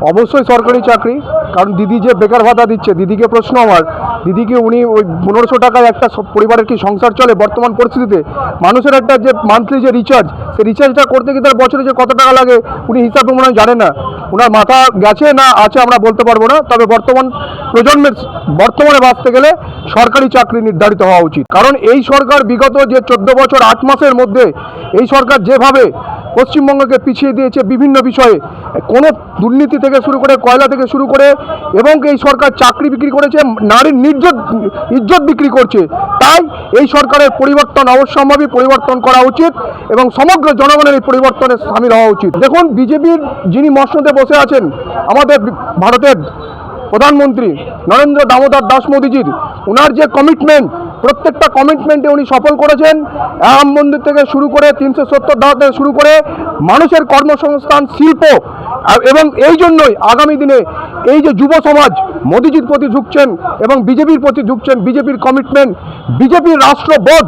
অবশ্যই সরকারি চাকরি, কারণ দিদি যে বেকার ভাতা দিচ্ছে, দিদিকে প্রশ্ন আমার, দিদিকে উনি ওই 1500 টাকায় একটা পরিবারের কি সংসার চলে বর্তমান পরিস্থিতিতে? মানুষের একটা যে মান্থলি যে রিচার্জ, সেই রিচার্জটা করতে গিয়ে তার বছরে যে কত টাকা লাগে উনি হিসাব মনে হয় জানে না। ওনার মাথা গেছে না আছে আমরা বলতে পারবো না, তবে বর্তমানে বাঁচতে গেলে সরকারি চাকরি নির্ধারিত হওয়া উচিত। কারণ এই সরকার বিগত যে 14 বছর 8 মাসের মধ্যে এই সরকার যেভাবে পশ্চিমবঙ্গকে পিছিয়ে দিয়েছে বিভিন্ন বিষয়ে, কোনো দুর্নীতি থেকে শুরু করে, কয়লা থেকে শুরু করে, এবং এই সরকার চাকরি বিক্রি করেছে, নারীর ইজ্জত বিক্রি করছে। তাই এই সরকারের পরিবর্তন অবশ্যম্ভাবী, পরিবর্তন করা উচিত এবং সমগ্র জনগণের এই পরিবর্তনে সামিল হওয়া উচিত। দেখুন, বিজেপির যিনি মসনদে বসে আছেন, আমাদের ভারতের প্রধানমন্ত্রী নরেন্দ্র দামোদর দাস মোদীজির, ওনার যে কমিটমেন্ট, প্রত্যেকটা কমিটমেন্টে উনি সফল করেছেন। রাম মন্দির থেকে শুরু করে 370 ধারা থেকে শুরু করে মানুষের কর্মসংস্থান, শিল্প, এবং এই জন্যই আগামী দিনে এই যে যুব সমাজ মোদীজির প্রতি ঝুঁকছেন এবং বিজেপির প্রতি ঝুঁকছেন, বিজেপির কমিটমেন্ট, বিজেপির রাষ্ট্রবোধ,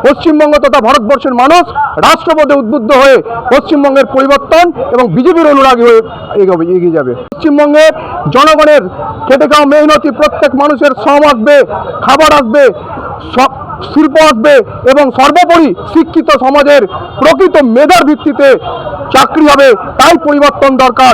পশ্চিমবঙ্গ তথা ভারতবর্ষের মানুষ রাষ্ট্রবোধে উদ্বুদ্ধ হয়ে পশ্চিমবঙ্গের পরিবর্তন এবং বিজেপির অনুরাগী হয়ে এগিয়ে যাবে। পশ্চিমবঙ্গের জনগণের খেটে খাওয়া মেহনতি প্রত্যেক মানুষের শ্রম আসবে, খাবার আসবে, শিল্প আসবে এবং সর্বোপরি শিক্ষিত সমাজের প্রকৃত মেধার ভিত্তিতে চাকরি হবে। তাই পরিবর্তন দরকার।